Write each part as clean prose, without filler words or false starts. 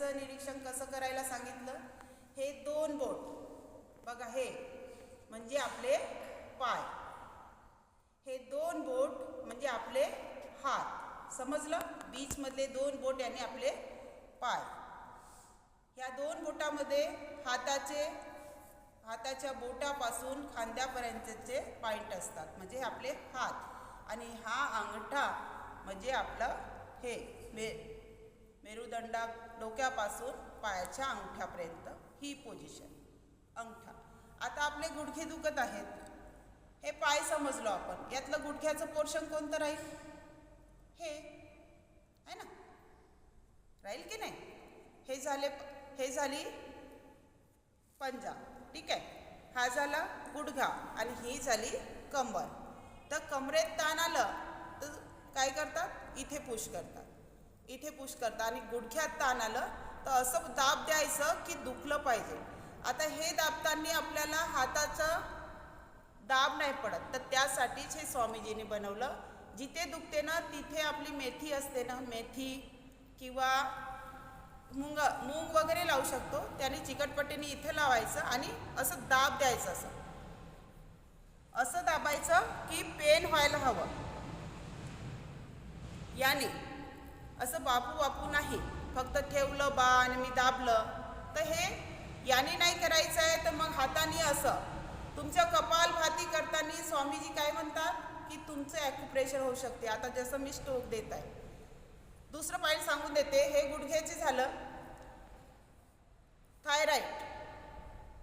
हालचालीचं निरीक्षण कसं करायला सांगितलं. हे दोन बोट बघा, हे म्हणजे आपले पाय, हे दोन बोट म्हणजे आपले हात. समजलं? बीचमधले दोन बोट याने आपले पाय. ह्या दोन बोटामध्ये हाताच्या बोटापासून खांद्यापर्यंतचे पॉइंट असतात, म्हणजे आपले हात. आणि हा अंगठा म्हणजे आपलं हे मेरुदंडा डोक्यापासून पायाच्या अंगठ्यापर्यंत ही पोझिशन, अंगठा. आता आपले गुडघे दुखत आहेत, हे पाय समजलो आपण. यातलं गुडघ्याचं पोर्शन कोणतं राहील? हे आहे ना, राहील की नाही? हे झाली पंजा, ठीक आहे. हा झाला गुडघा आणि ही झाली कंबर. तर कमरेत ताण आलं तर काय करतात? इथे पुश करतात, इथे पुश करतात. आणि गुडघ्यात ताण आलं तर असं दाब द्यायचं की दुखलं पाहिजे. आता हे दाबताना आपल्याला हाताचा दाब नाही पडत, तर त्यासाठीच हे स्वामीजींनी बनवलं. जिथे दुखते ना तिथे आपली मेथी असते ना, मेथी किंवा मूग वगैरे लावू शकतो. त्याने चिकटपट्टीने इथे लावायचं आणि असं दाब द्यायचं. असं दाबायचं की पेन व्हायला हवं. याने असं बापू नाही, फक्त ठेवलं बा आणि मी दाबलं, तर हे याने नाही करायचं आहे. तर मग हाताने असं तुमच्या कपालभाती करताना स्वामीजी काय म्हणतात की तुमचं ॲक्युप्रेशर होऊ शकते. आता जसं मी स्ट्रोक देत आहे. दुसरं पॉईंट सांगून देते. हे गुडघ्याचे झालं.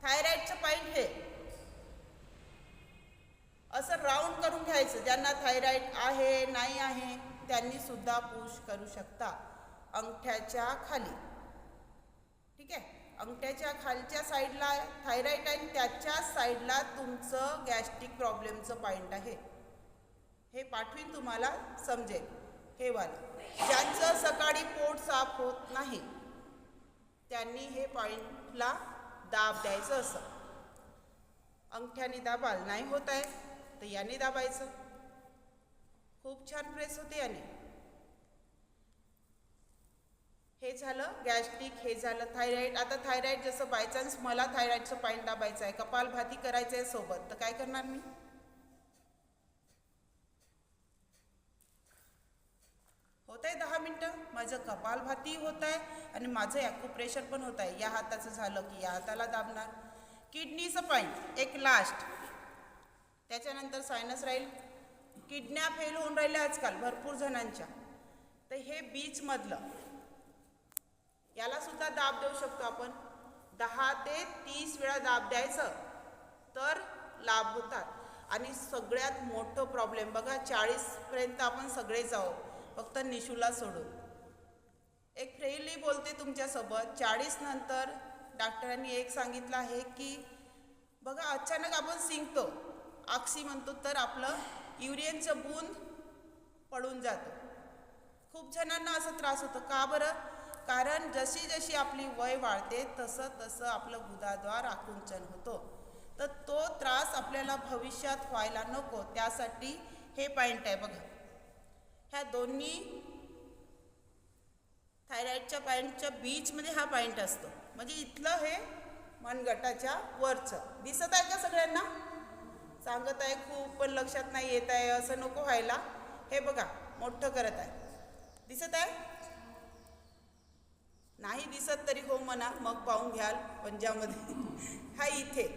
थायरॉइडचं पॉईंट हे असं राऊंड करून घ्यायचं. ज्यांना थायरॉइड आहे नाही आहे त्यांनी सुद्धा पुश करू शकता अंगठ्याच्या खाली, ठीक आहे. अंगठ्याच्या खालच्या साईडला थायरॉइड आहे, त्याच्या साईडला तुमचं गॅस्ट्रिक प्रॉब्लेमचं पॉईंट आहे. हे पाठवीन तुम्हाला समजेल. हे वालं ज्यांचं सकाळी पोट साफ होत नाही त्यांनी हे पॉईंटला दाब द्यायचं. असं अंगठ्याने दाबाल, नाही होत आहे तर याने दाबायचं. खूप छान प्रेस होते याने. हे झालं गॅस्ट्रिक, हे झालं थायरॉइड. आता थायरॉइड जसं बायचान्स मला थायरॉइडचं पॉईंट दाबायचं आहे, कपालभाती करायचं आहे सोबत, तर काय करणार मी? होत आहे 10 मिनटं, माझं कपालभाती होत आहे आणि माझं ॲक्युप्रेशर पण होत आहे. या हाताचं झालं की या हाताला दाबणार. किडनीचं पॉईंट एक लास्ट, त्याच्यानंतर सायनस राहील. किडन्या फेल होऊन राहिल्या आजकाल भरपूर जणांच्या. तर हे बीचमधलं याला सुद्धा दाब देऊ शकतो आपण. 10 ते 30 वेळा दाब द्यायचं तर लाभ होतात. आणि सगळ्यात मोठं प्रॉब्लेम बघा, 40पर्यंत आपण सगळे जाऊ, फक्त निशूला सोडून. एक फ्रेंडली बोलते तुमच्यासोबत. 40 नंतर डॉक्टरांनी एक सांगितलं आहे की बघा, अचानक आपण शिंकतो, आक्सी म्हणतो, तर आपलं युरिनचं बूंद पडून जातो. खूप जणांना असं त्रास होतो. का बरं? कारण जशी जशी आपली वय वाढते तसं तसं आपलं गुदाद्वार आकुंचन होतो. तर तो त्रास आपल्याला भविष्यात व्हायला नको, त्यासाठी हे पॉईंट आहे बघा. ह्या दोन्ही थायरॉइडच्या पॉईंटच्या बीचमध्ये हा पॉईंट असतो. म्हणजे इथलं हे मनगटाच्या वरचं दिसत आहे का सगळ्यांना? सांगत आहे खूप, पण लक्षात नाही येत आहे, असं नको व्हायला. हे बघा, मोठं करत आहे. दिसत आहे? नाही दिसत तरी हो म्हणा, मग पाहून घ्याल पंजामध्ये. हा इथे.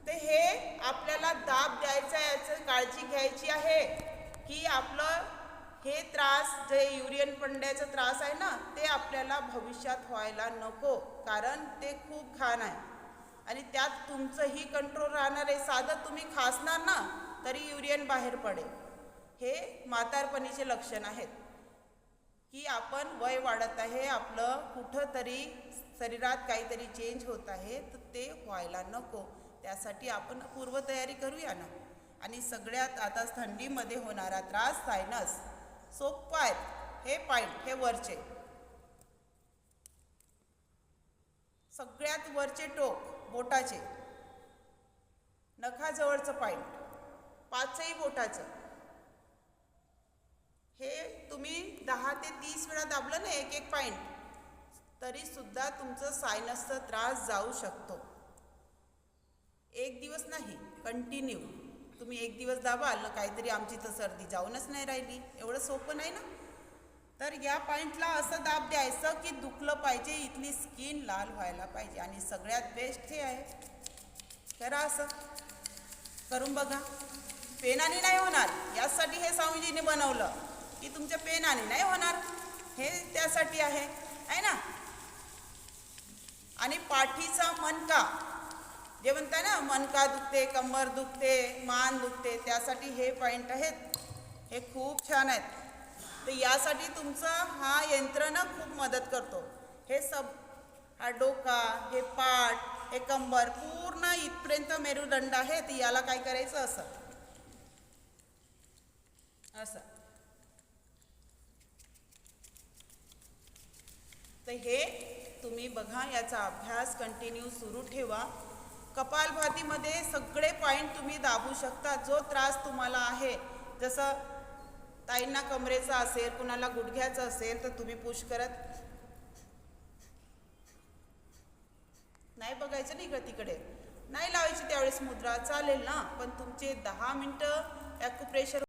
तर हे आपल्याला दाब द्यायचा, याचं काळजी घ्यायची आहे की आपलं हे त्रास, जे युरियन पडण्याचा त्रास आहे ना, ते आपल्याला भविष्यात व्हायला नको. कारण ते खूप घाण आहे आणि त्यात तुमचंही कंट्रोल राहणार आहे. साधं तुम्ही खासणार ना तरी युरियन बाहेर पडेल. हे म्हातारपणीचे लक्षण आहेत की आपण वय वाढत आहे, आपलं कुठं तरी शरीरात काहीतरी चेंज होत आहे, तर ते व्हायला नको. त्यासाठी आपण पूर्वतयारी करूया ना. आणि सगळ्यात आता थंडीमध्ये होणारा त्रास सायनस, सोपं आहेत हे पॉईंट. हे वरचे सगळ्यात वरचे टोक बोटाचे, नखाजवळचं पॉईंट, 5ही बोटाचं. हे तुम्ही 10 ते 30 वेळा दाबलं ना एक एक पॉईंट, तर तरी सुद्धा तुमचं सायनसचा त्रास जाऊ शकतो. एक दिवस नाही, कंटिन्यू तुम्ही एक दिवस दाबाल ना, काहीतरी आमची तर सर्दी जाऊनच नाही राहिली. एवढं सोपं नाही ना. तर या पॉईंटला असं दाब द्यायचं की दुखलं पाहिजे, इथली स्किन लाल व्हायला पाहिजे. आणि सगळ्यात बेस्ट हे आहे, करा असं करून बघा. पेनाने नाही होणार, यासाठी हे स्वामीजीने बनवलं की तुमच्या पेनाने नाही होणार, हे त्यासाठी आहे ना. आणि पाठीचा मणका, जे म्हणताय ना मणका दुखते, कंबर दुखते, मान दुखते, त्यासाठी हे पॉईंट आहेत, हे खूप छान आहेत. तर यासाठी तुमचा हा यंत्र ना खूप मदत करतो. हे हा डोका, हे पाठ, हे कंबर, पूर्ण इथपर्यंत मेरुदंड आहे. तर याला काय करायचं, असं असं. तर हे तुम्ही बघा, याचा अभ्यास कंटिन्यू सुरू ठेवा. कपालभातीमध्ये सगळे पॉईंट तुम्ही दाबू शकता. जो त्रास तुम्हाला आहे, जसं ताईंना कमरेचा असेल, कुणाला गुडघ्याचं असेल, तर तुम्ही पुश करत नाही बघायचं नाही इकडे तिकडे, नाही लावायची त्यावेळेस मुद्रा, चालेल ना. पण तुमचे 10 मिनटं ॲक्युप्रेशर